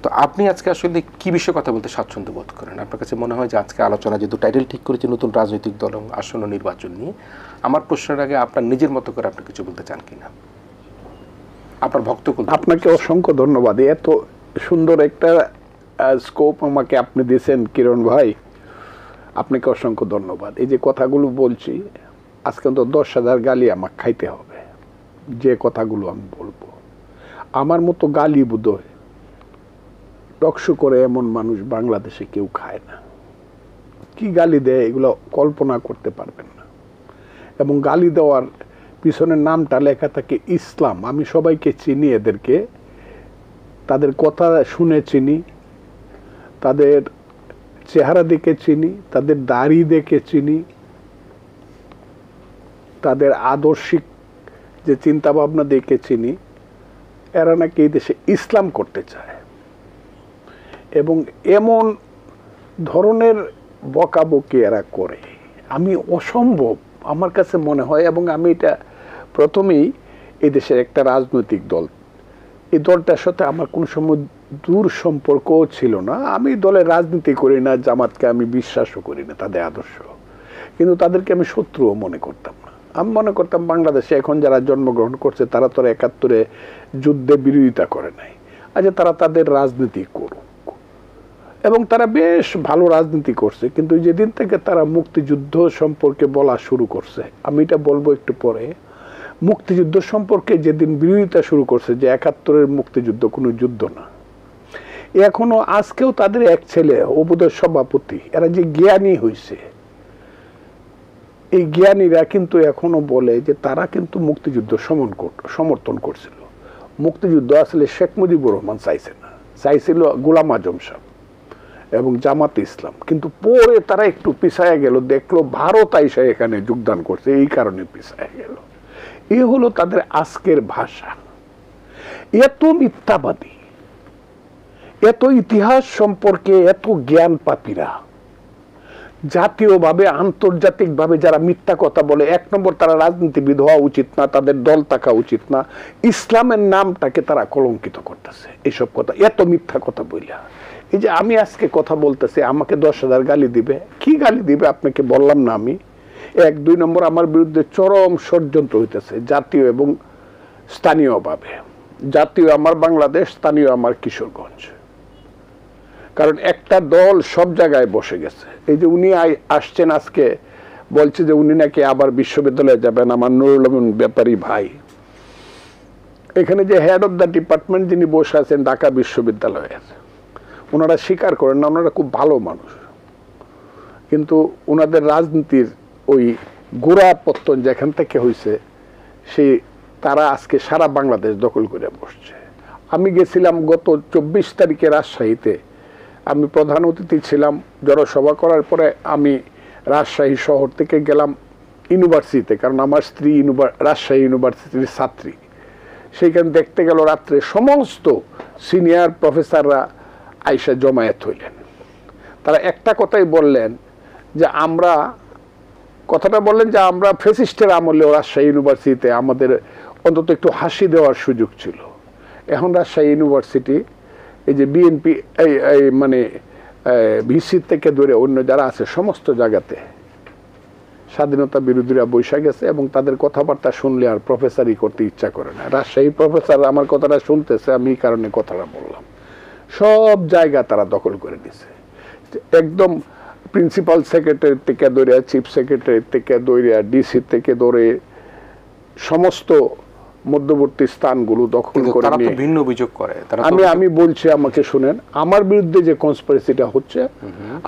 তো আপনি আজকে আসলে কি বিষয়ে কথা বলতে স্বাচ্ছন্দ্য বোধ করেন? আপনার কাছে মনে হয় যে আজকে আলোচনা যেহেতু টাইটেল ঠিক করেছে নতুন রাজনৈতিক দল এবং আসন্ন নির্বাচন নিয়ে, আমার প্রশ্নের আগে আপনার নিজের মতো করে আপনি কিছু বলতে চান কিনা, আপনার ভক্ত? আপনাকে অসংখ্য ধন্যবাদ। এত সুন্দর একটা স্কোপ আমাকে আপনি দিয়েছেন কিরণ ভাই, আপনাকে অসংখ্য ধন্যবাদ। এই যে কথাগুলো বলছি, আজকে তো 10,000 গালি আমাকে খাইতে হবে যে কথাগুলো আমি বলবো। আমার মতো গালি বোধহয় টকশো করে এমন মানুষ বাংলাদেশে কেউ খায় না। কি গালি দেয় এগুলো কল্পনা করতে পারবেন না। এবং গালি দেওয়ার পিছনের নামটা লেখা থাকে ইসলাম। আমি সবাইকে চিনি, এদেরকে, তাদের কথা শুনে চিনি, তাদের চেহারা দেখে চিনি, তাদের দাড়ি দেখে চিনি, তাদের আদর্শিক যে চিন্তা ভাবনা দেখে চিনি। এরা নাকি এই দেশে ইসলাম করতে চায় এবং এমন ধরনের বকাবকি এরা করে, আমি অসম্ভব আমার কাছে মনে হয়। এবং আমি এটা প্রথমেই এই দেশের একটা রাজনৈতিক দল, এই দলটার সাথে আমার কোনো সময় দূর সম্পর্কও ছিল না। আমি দলের রাজনীতি করি না, জামাতকে আমি বিশ্বাসও করি না, তাদের আদর্শ, কিন্তু তাদেরকে আমি শত্রুও মনে করতাম না। আমি মনে করতাম বাংলাদেশে এখন যারা জন্মগ্রহণ করছে তারা তো ৭১-এ যুদ্ধে বিরোধিতা করে নাই, আচ্ছা তারা তাদের রাজনীতি করুক। এবং তারা বেশ ভালো রাজনীতি করছে, কিন্তু যেদিন থেকে তারা মুক্তিযুদ্ধ সম্পর্কে বলা শুরু করছে, আমি এটা বলবো একটু পরে, মুক্তিযুদ্ধ সম্পর্কে যেদিন বিরোধিতা শুরু করছে যে ৭১-এর মুক্তিযুদ্ধ কোনো যুদ্ধ না, এখনো আজকেও তাদের এক ছেলে অবুদের সভাপতি, এরা যে জ্ঞানী হয়েছে, এই জ্ঞানীরা কিন্তু এখনো বলে যে তারা কিন্তু মুক্তিযুদ্ধ সমর্থন করছিল। মুক্তিযুদ্ধ আসলে শেখ মুজিবুর রহমান চাইছে না, চাইছিল গোলাম আজম সাহেব এবং জামাতে ইসলাম। কিন্তু পরে তারা একটু পিছায় গেল, দেখলো ভারত আইসা এখানে যোগদান করছে, এই কারণে পিছায় গেল। এই হলো তাদের আজকের ভাষা। এত মিথ্যাবাদী, এত ইতিহাস সম্পর্কে এত জ্ঞান পাপীরা, জাতীয়ভাবে আন্তর্জাতিকভাবে যারা মিথ্যা কথা বলে, ১ নম্বর তারা রাজনীতিবিদ হওয়া উচিত না, তাদের দল থাকা উচিত না, ইসলামের নামটাকে তারা কলঙ্কিত করতেছে এইসব কথা, এত মিথ্যা কথা বইলা। এই যে আমি আজকে কথা বলতেছি, আমাকে 10,000 গালি দিবে, কি গালি দিবে আপনাকে বললাম না আমি। ১, ২ নম্বর আমার বিরুদ্ধে চরম ষড়যন্ত্র হইতেছে জাতীয় এবং স্থানীয়ভাবে। জাতীয় আমার বাংলাদেশ, স্থানীয় আমার কিশোরগঞ্জ। কারণ একটা দল সব জায়গায় বসে গেছে। এই যে উনি আসছেন আজকে, বলছে যে উনি নাকি আবার বিশ্ববিদ্যালয়ে যাবেন, আমার নুরুল আমিন ব্যাপারী ভাই, এখানে যে হেড অফ দ্য ডিপার্টমেন্ট যিনি বসে আছেন ঢাকা বিশ্ববিদ্যালয়ের, ওনারা স্বীকার করেন না, ওনারা খুব ভালো মানুষ, কিন্তু ওনাদের রাজনীতির ওই গোড়া পত্তন যেখান থেকে হয়েছে, সেই তারা আজকে সারা বাংলাদেশ দখল করে বসছে। আমি গেছিলাম গত ২৪ তারিখে রাজশাহীতে, আমি প্রধান অতিথি ছিলাম। জনসভা করার পরে আমি রাজশাহী শহর থেকে গেলাম ইউনিভার্সিটিতে, কারণ আমার স্ত্রী রাজশাহী ইউনিভার্সিটির ছাত্রী। সেইখানে দেখতে গেল রাত্রে সমস্ত সিনিয়র প্রফেসররা আইসা জমায়েত হইলেন। তারা একটা কথাই বললেন যে কথাটা বললেন যে আমরা ফ্যাসিস্টের আমলেও রাজশাহী ইউনিভার্সিটিতে আমাদের অন্তত একটু হাসি দেওয়ার সুযোগ ছিল। এখন রাজশাহী ইউনিভার্সিটি এই যে বিএনপি মানে ভিসি থেকে ধরে অন্য যারা আছে সমস্ত জায়গাতে স্বাধীনতা বিরোধীরা বৈশা গেছে, এবং তাদের কথাবার্তা শুনলে আর প্রফেসরই করতে ইচ্ছা করে না। রাজশাহী প্রফেসর আমার কথাটা শুনতেছে, আমি এই কারণে কথাটা বললাম। সব জায়গা তারা দখল করে নিছে, একদম প্রিন্সিপাল সেক্রেটারি থেকে ধরে, চিফ সেক্রেটারি থেকে ধরে, ডিসি থেকে ধরে সমস্ত মধ্যবর্তী স্থানগুলো দখল করে নিয়ে ভিন্ন অভিযোগ করে। আমি বলছি, আমাকে শুনেন, আমার বিরুদ্ধে যে কনস্পিরেসিটা হচ্ছে,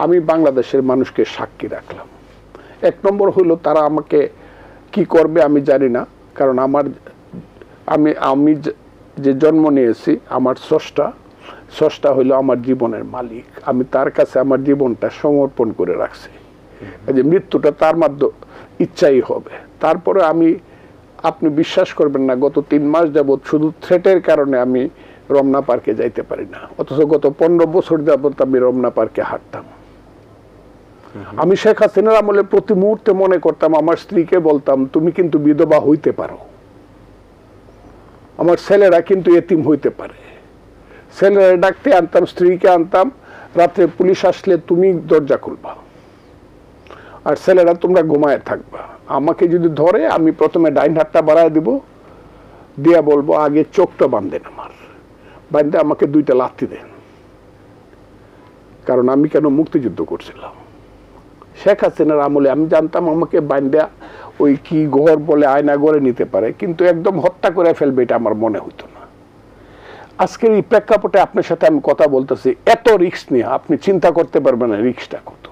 আমি বাংলাদেশের মানুষকে সাক্ষী রাখলাম। ১ নম্বর হলো তারা আমাকে কি করবে আমি জানি না, কারণ আমি যে জন্ম নিয়েছি, আমার স্রষ্টা হইলো আমার জীবনের মালিক। আমি তার কাছে আমার জীবনটা সমর্পণ করে রাখছি, যে মৃত্যুটা তার মাধ্যমে ইচ্ছাই হবে। তারপরে আপনি বিশ্বাস করবেন না, গত ৩ মাস যাবৎ শুধু থ্রেটের কারণে আমি রমনা পার্কে যাইতে পারি না, অথচ গত ১৫ বছর যাবৎ আমি রমনা পার্কে হাঁটতাম। আমি শেখ হাসিনার আমলে প্রতি মুহূর্তে মনে করতাম, আমার স্ত্রীকে বলতাম তুমি কিন্তু বিধবা হইতে পারো, আমার ছেলেরা কিন্তু এতিম হইতে পারে, ছেলেরা ডাকতে আনতাম, স্ত্রীকে আনতাম, রাত্রে পুলিশ আসলে তুমি দরজা খুলবা আর ছেলেরা তোমরা ঘুমায় থাকবা। আমাকে যদি ধরে আমি প্রথমে ডাইন হাতটা বাড়ায় দিব, দিয়া বলবো আগে চোখটা বাঁধেন, আমার বাঁধতে আমাকে 2টা লাথি দেন, কারণ আমি কেন মুক্তিযুদ্ধ করছিলাম। শেখ হাসিনার আমলে আমি জানতাম আমাকে বান্ধা ওই কি ঘর বলে আয়না গড়ে নিতে পারে, কিন্তু একদম হত্যা করে ফেলবে এটা আমার মনে হতো না। আজকের এই প্রেক্ষাপটে আপনার সাথে আমি কথা বলতেছি, এত রিস্ক নিয়ে আপনি চিন্তা করতে পারবেন না রিস্কটা কত।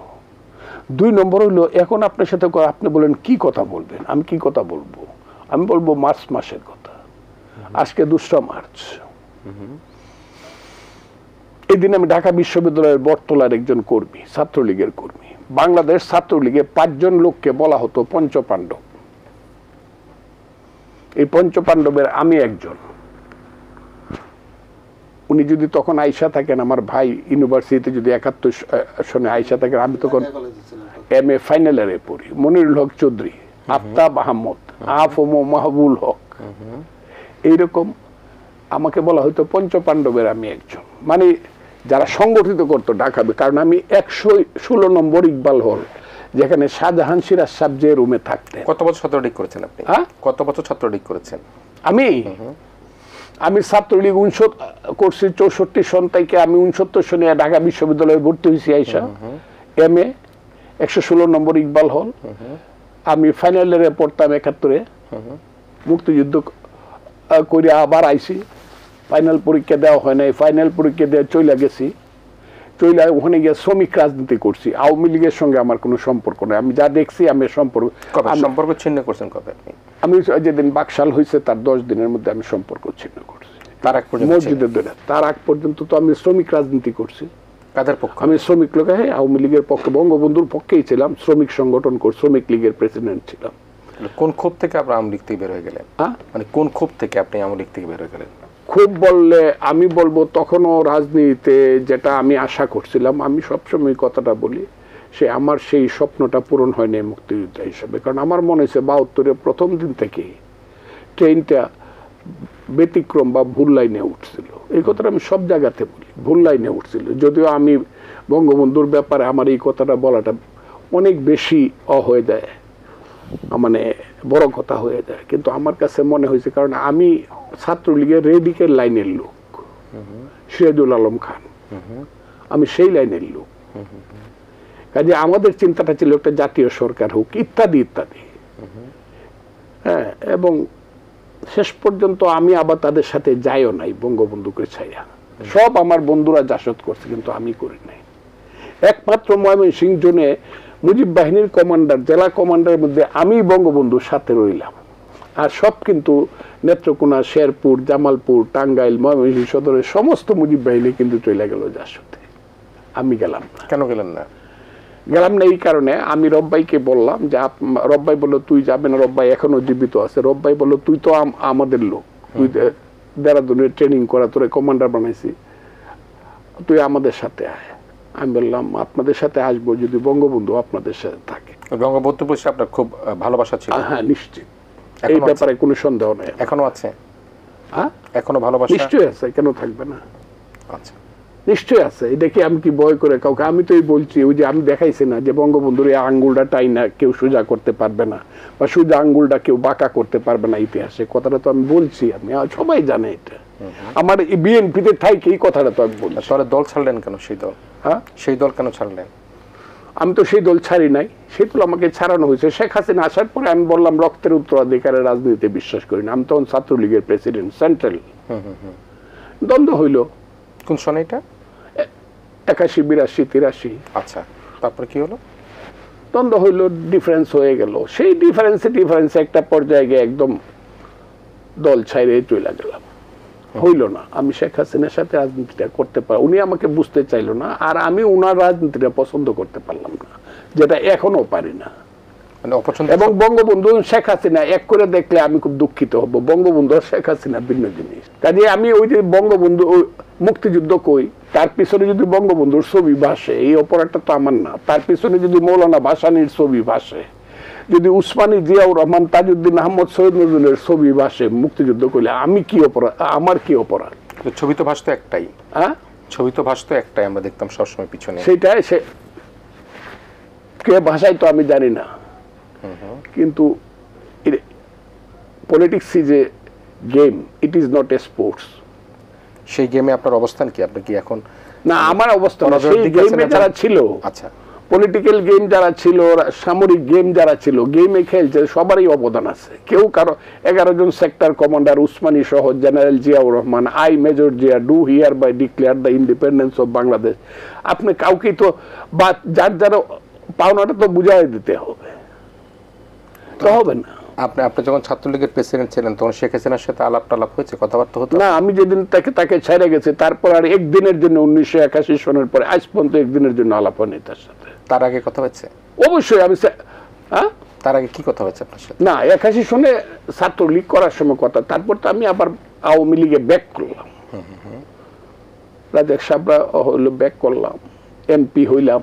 2 নম্বর হলো এখন আপনার সাথে আপনি বলেন কি কথা বলবেন, আমি কি কথা বলবো, আমি বলবো মার্চ মাসের কথা। আজকে 2রা মার্চ, এই দিন আমি ঢাকা বিশ্ববিদ্যালয়ের বটতলার একজন কর্মী, ছাত্রলীগের কর্মী। বাংলাদেশ ছাত্রলীগে 5 জন লোককে বলা হতো পঞ্চপাণ্ডব। এই পঞ্চপাণ্ডবের আমি একজন। উনি যদি তখন আইসা থাকেন, আমার ভাই ইউনিভার্সিটিতে যদি 71 সনে আইসা থাকেন, আমি তখন MA ফাইনাল ইয়ারে পড়ি। মনিরুল হক চৌধুরী, আফতাব আহমদ, আফম মাহবুল হক, এইরকম আমাকে বলা হয়তো পঞ্চপাণ্ডবের আমি একজন। মানে যারা সংগঠিত করতো ঢাকা, কারণ আমি 116 নম্বর ইকবাল হল, যেখানে শাহজাহান সিরাজ সাহেব যে রুমে থাকতেন। কত বছর ছাত্রলীগ করেছেন আপনি? কত বছর ছাত্রলীগ করেছেন? আমি ছাত্রলীগ করছি 64 সন থেকে। আমি 69 সনে ঢাকা বিশ্ববিদ্যালয়ে ভর্তি হয়েছি আইসা, MA 116 নম্বর ইকবাল হল। আমি ফাইনাল ইয়ারে পড়তাম 71-এ, মুক্তিযুদ্ধ করে আবার আইসি। ফাইনাল পরীক্ষা দেওয়া হয় নাই, ফাইনাল পরীক্ষা দিয়ে চলে গেছি। চলে ওখানে গিয়ে শ্রমিক রাজনীতি করছি। আওয়ামী লীগের সঙ্গে আমার কোনো সম্পর্ক নেই। আমি যা দেখছি আমি সম্পর্ক ছিন্ন করছেন কবে আপনি? আমি যেদিন বাকশাল হয়েছে তার 10 দিনের মধ্যে আমি সম্পর্ক ছিন্ন করছি। তার আগ পর্যন্ত মসজিদের দৌড়ে, তার আগ পর্যন্ত তো আমি শ্রমিক রাজনীতি করছি। কাদের পক্ষ? আমি শ্রমিক লোক, আওয়ামী লীগের পক্ষে, বঙ্গবন্ধুর পক্ষেই ছিলাম। শ্রমিক সংগঠন করে শ্রমিক লীগের প্রেসিডেন্ট ছিলাম। কোন ক্ষোভ থেকে আপনি আওয়ামী লীগ থেকে বের হয়ে গেলেন? মানে কোন ক্ষোভ থেকে আপনি আওয়ামী লীগ থেকে বের হয়ে গেলেন? খুব বললে আমি বলবো তখনও রাজনীতিতে যেটা আমি আশা করছিলাম, আমি সবসময় কথাটা বলি, সে আমার সেই স্বপ্নটা পূরণ হয়নি মুক্তিযোদ্ধা হিসেবে। কারণ আমার মনে হয়েছে 72-এর প্রথম দিন থেকে ট্রেনটা ব্যতিক্রম বা ভুল লাইনে উঠছিল। এই কথাটা আমি সব জায়গাতে বলি, ভুল লাইনে উঠছিল। যদিও আমি বঙ্গবন্ধুর ব্যাপারে আমার এই কথাটা বলাটা অনেক বেশি হয়ে যায়, মানে বড় কথা হয়ে যায়, কিন্তু আমার কাছে মনে হয়েছে, কারণ আমি ছাত্রলীগের রেডিকেল লাইনের লোক, সিরাজুল আলম খান, আমি সেই লাইনের লোক। কাজে আমাদের চিন্তাটা ছিল একটা জাতীয় সরকার হোক, ইত্যাদি ইত্যাদি। হ্যাঁ, এবং শেষ পর্যন্ত আমি আবার তাদের সাথে যাইও নাই বঙ্গবন্ধুকে ছাইয়া। সব আমার বন্ধুরা জাসদ করছে, কিন্তু আমি করি নাই। একমাত্র ময়মনসিংহ জোনে মুজিব বাহিনীর কমান্ডার, জেলা কমান্ডারের মধ্যে আমি বঙ্গবন্ধুর সাথে রইলাম। আর সব কিন্তু নেত্রকোনা, শেরপুর, জামালপুর, টাঙ্গাইল, ময়মনসিংহ সদরের সমস্ত মুজিব বাহিনী কিন্তু চলে গেল জাসদে। আমি গেলাম না। কেন গেলেন না? গেলাম না এই কারণে, আমি রব্বাইকে বললাম যে, রব্বাই বললো তুই যাবে না, রব্বাই এখনো জীবিত আছে। রব্বাই বললো তুই তো আমাদের লোক, তুই দেরাদুনের ট্রেনিং করা, তোরে কমান্ডার বানাইছি, তুই আমাদের সাথে আয়। আমি বললাম আপনাদের সাথে আসবো যদি বঙ্গবন্ধু আপনাদের সাথে থাকে। বঙ্গবন্ধু প্রতি আপনার খুব ভালোবাসা ছিল? হ্যাঁ, নিশ্চিত, এই ব্যাপারে কোনো সন্দেহ নেই। এখনো আছে? হ্যাঁ, এখনো ভালোবাসা নিশ্চয়ই আছে, কেন থাকবে না? আচ্ছা, নিশ্চয়ই আছে। দেখি আমি কি ভয় করে কাউকে, আমি তো এই বলছি, ওই যে আমি দেখাইছি না যে বঙ্গবন্ধুর এই আঙ্গুলটা টাই না কেউ সোজা করতে পারবে না, বা সোজা আঙ্গুলটা কেউ বাঁকা করতে পারবে না ইতিহাসে, কথাটা তো আমি বলছি। আমি সবাই জানে এটা, আমার এই বিএনপিতে থাইকে এই কথাটা তো আমি বলছি। তাহলে দল ছাড়লেন কেন? সেই দল, হ্যাঁ, সেই দল কেন ছাড়লেন? আমি তো সেই দল ছাড়ি নাই, সেই দল আমাকে ছাড়ানো হয়েছে। শেখ হাসিনা আসার পরে আমি বললাম রক্তের উত্তরাধিকারের রাজনীতিতে বিশ্বাস করি না। আমি তখন ছাত্রলীগের প্রেসিডেন্ট, সেন্ট্রাল। দ্বন্দ্ব হইল। কোন সনে এটা? 81, 82, 83। আচ্ছা, তারপরে কি হলো? দ্বন্দ্ব হইল, ডিফারেন্স হয়ে গেল। সেই ডিফারেন্সে একটা পর্যায়ে গিয়ে একদম দল ছাইরে চলে গেলাম। হইল না, আমি শেখ হাসিনার সাথে রাজনীতিটা করতে পারি, উনি আমাকে বুঝতে চাইলো না, আর আমি উনার রাজনীতিটা পছন্দ করতে পারলাম না, যেটা এখনো পারি না। এবং বঙ্গবন্ধু শেখ হাসিনা এক করে দেখলে আমি খুব দুঃখিত হব। বঙ্গবন্ধু আর শেখ হাসিনা ভিন্ন জিনিস। কাজে আমি ওই যে বঙ্গবন্ধু মুক্তিযুদ্ধ কই, তার পিছনে যদি বঙ্গবন্ধুর ছবি ভাসে, এই অপরাধটা তো আমার না। তার পিছনে যদি মৌলানা ভাসানীর ছবি ভাসে, যদি উসমানী, জিয়াউর রহমান, তাজউদ্দিন আহমদ, সৈয়দ নজরুলের ছবি ভাসে মুক্তিযুদ্ধ করলে, আমি কি অপরাধ, আমার কি অপরাধ? ছবি তো ভাসতো একটাই, হ্যাঁ ছবি তো ভাসতো একটাই, আমরা দেখতাম সবসময় পিছনে। সেটাই, সে কে ভাষায় তো আমি জানি না, কিন্তু politics is a game, it is not a sports. সেই গেমে আপনার অবস্থান কি? আপনি কি এখন? না, আমার অবস্থা না, সেই গেমে যারা ছিল, আচ্ছা, পলিটিক্যাল গেম যারা ছিল, সামরিক গেম যারা ছিল, গেমে খেলছে, সবারই অবদান আছে। কেউ কারো 11 জন সেক্টর কমান্ডার উসমানী সহ general Ziaur Rahman, I major Zia do hereby declare the independence of Bangladesh. আপনি কাউকে তো বা যার যারা পাওনাটা তো বুঝাই দিতে হবে, তো হবে না। আপনি যখন ছাত্রলীগের প্রেসিডেন্ট ছিলেন তখন শেখ হাসিনার সাথে আলাপ টালাপ হয়েছে, কথাবার্তা হতো? না, আমি যেদিন তাকে ছেড়ে গেছে তারপর আর একদিনের জন্য 1981 সনের পরে আজ পর্যন্ত একদিনের জন্য আলাপ হয়নি তার সাথে। তার আগে কথা হয়েছে? অবশ্যই আমি হ্যাঁ, তার আগে কি কথা হয়েছে আপনার সাথে? না, 81 সনে ছাত্রলীগ করার সময় কথা, তারপর তো আমি আবার আওয়ামী লীগে ব্যাক করলাম, রাজাক সাবরা হইলো ব্যাক করলাম, এমপি হইলাম,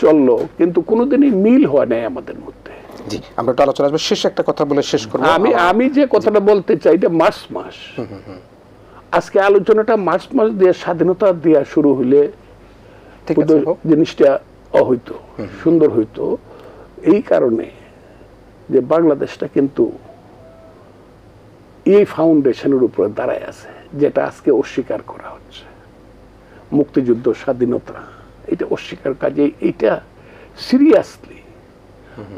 চললো, কিন্তু কোনোদিনই মিল হয় নাই আমাদের মধ্যে। জি, আমরা একটু আলোচনা আসবো, শেষ একটা কথা বলে শেষ করবো। আমি যে কথাটা বলতে চাই, এটা মার্চ মাস, আজকে আলোচনাটা মার্চ মাস দিয়ে স্বাধীনতা দেওয়া শুরু হইলে জিনিসটা হইতো সুন্দর হইতো, এই কারণে যে বাংলাদেশটা কিন্তু এই ফাউন্ডেশনের উপরে দাঁড়ায় আছে, যেটা আজকে অস্বীকার করা হচ্ছে। মুক্তিযুদ্ধ, স্বাধীনতা, এটা অস্বীকার কাজে, এটা সিরিয়াসলি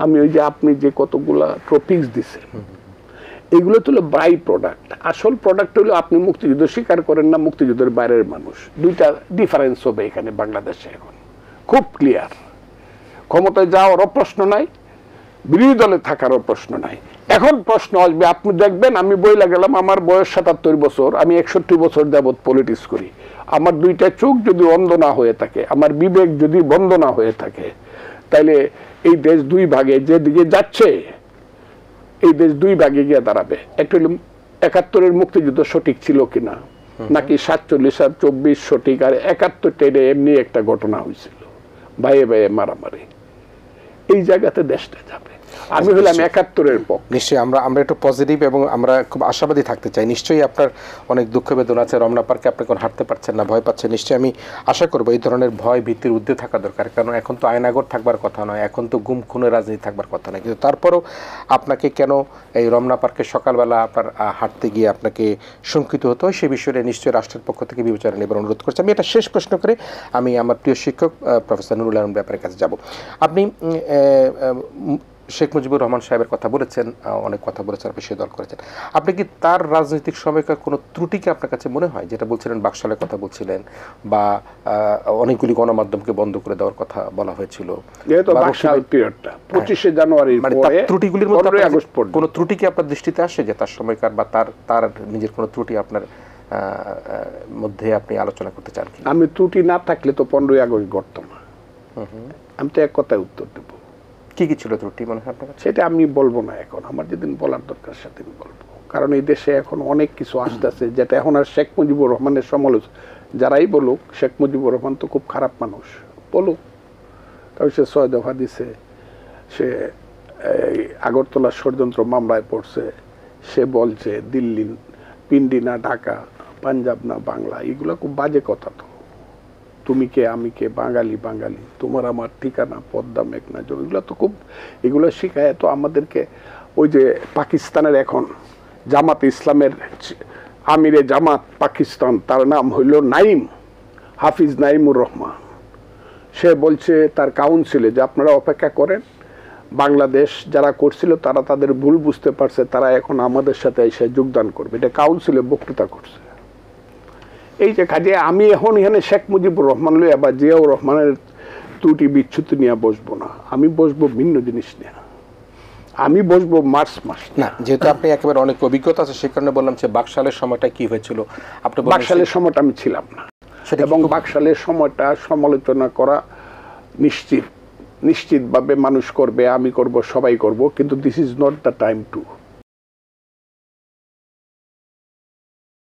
আমি ওই যে আপনি যে কতগুলা টপিকস দিছেন, এগুলো তো হলো বাই প্রোডাক্ট। আসল প্রোডাক্ট হলো আপনি মুক্তিযুদ্ধ স্বীকার করেন না, মুক্তিযুদ্ধের বাইরের মানুষ, দুইটা ডিফারেন্স হবে এখানে বাংলাদেশে। এখন খুব ক্লিয়ার, ক্ষমতায় যাওয়ারও প্রশ্ন নাই, বিরোধী দলে থাকারও প্রশ্ন নাই। এখন প্রশ্ন আসবে, আপনি দেখবেন আমি বইলা গেলাম, আমার বয়স 77 বছর, আমি 61 বছর যাবৎ পলিটিক্স করি, আমার দুইটা চোখ যদি অন্ধ না হয়ে থাকে, আমার বিবেক যদি বন্ধ না হয়ে থাকে, তাইলে এই দেশ দুই ভাগে যেদিকে যাচ্ছে, এই দেশ দুই ভাগে গিয়ে দাঁড়াবে। একটা হলো 71-এর মুক্তিযুদ্ধ সঠিক ছিল কিনা, নাকি 47 আর 24 সঠিক, আর 71-টা এমনি একটা ঘটনা হয়েছিল, ভাইয়ে ভাইয়ে মারামারি, এই জায়গাতে দেশটা যাবে। আমি হলাম 71-এর পক্ষে। নিশ্চয়ই আমরা একটু পজিটিভ এবং আমরা খুব আশাবাদী থাকতে চাই। নিশ্চয়ই আপনার অনেক দুঃখ বেদনা আছে, রমনা পার্কে আপনি কোন হাঁটতে পারছেন না, ভয় পাচ্ছেন। নিশ্চয়ই আমি আশা করবো এই ধরনের ভয় ভীতির ঊর্ধ্বে থাকা দরকার, কারণ এখন তো আয়নাগর থাকবার কথা নয়, এখন তো গুম খুনের রাজনীতি থাকবার কথা নয়, কিন্তু তারপরও আপনাকে কেন এই রমনা পার্কে সকালবেলা আপনার হাঁটতে গিয়ে আপনাকে শঙ্কিত হতো হয়, সে বিষয়ে নিশ্চয়ই রাষ্ট্রের পক্ষ থেকে বিবেচনা নেবার অনুরোধ করছি। আমি এটা শেষ প্রশ্ন করে আমি আমার প্রিয় শিক্ষক প্রফেসর নুরুল আলম ব্যাপারের কাছে যাব। আপনি শেখ মুজিবুর রহমান সাহেবের কথা বলেছেন, অনেক কথা বলেছেন, আপনি সে দল করেছেন। আপনি কি তার রাজনৈতিক সময়কার কোনো ত্রুটিকে আপনার কাছে মনে হয়, যেটা বলছিলেন বাকশালের কথা বলছিলেন, বা অনেকগুলি গণমাধ্যমকে বন্ধ করে দেওয়ার কথা বলা হয়েছিল, বাকশাল পিরিয়ডটা 25 জানুয়ারির পরে ত্রুটিগুলির মধ্যে কোনো ত্রুটি কি আপনার দৃষ্টিতে আসে, যে তার সময়কার বা তার নিজের কোনো ত্রুটি আপনার মধ্যে আপনি আলোচনা করতে চান কি? আমি ত্রুটি না থাকলে তো 15ই আগস্ট ঘটতো না। আমি তো এক কথায় উত্তর দেব। কি কি ছিল ত্রুটি মনে হয় আপনার? সেটা আমি বলবো না এখন, আমার যেদিন বলার দরকার সেদিন বলবো, কারণ এই দেশে এখন অনেক কিছু আসতেছে যেটা এখন আর শেখ মুজিবুর রহমানের সমালোচনা, যারাই বলুক শেখ মুজিবুর রহমান তো খুব খারাপ মানুষ বলুক, তবে সে 6 দফা দিছে, সে আগরতলা ষড়যন্ত্র মামলায় পড়ছে, সে বলছে দিল্লি পিন্ডি না ঢাকা, পাঞ্জাব না বাংলা, এগুলো খুব বাজে কথা। তো তুমি কে আমি কে, বাঙালি বাঙালি, তোমার আমার ঠিকানা পদ্মা মেঘনা, এগুলো তো খুব, এগুলো শিখায় তো আমাদেরকে। ওই যে পাকিস্তানের এখন জামাত ইসলামের আমিরে জামাত পাকিস্তান, তার নাম হইল নাইম, হাফিজ নাইমুর রহমান, সে বলছে তার কাউন্সিলে যে আপনারা অপেক্ষা করেন, বাংলাদেশ যারা করছিল তারা তাদের ভুল বুঝতে পারছে, তারা এখন আমাদের সাথে এসে যোগদান করবে, এটা কাউন্সিলে বক্তৃতা করছে। এই যে কাজে আমি এখন এখানে শেখ মুজিবুর রহমান লইয়া বা জিয়াউর রহমানের ত্রুটি বিচ্ছুতি নিয়ে বসবো না, আমি বসবো ভিন্ন জিনিস নিয়ে, আমি বসবো মার্চ মাস না। যেহেতু আপনি একেবারে অনেক অভিজ্ঞতা আছে সে কারণে বললাম যে বাকশালের সময়টা কি হয়েছিল। আপনি বাকশালের সময়টা আমি ছিলাম না, এবং বাকশালের সময়টা সমালোচনা করা নিশ্চিতভাবে মানুষ করবে, আমি করব, সবাই করব, কিন্তু this is not the time to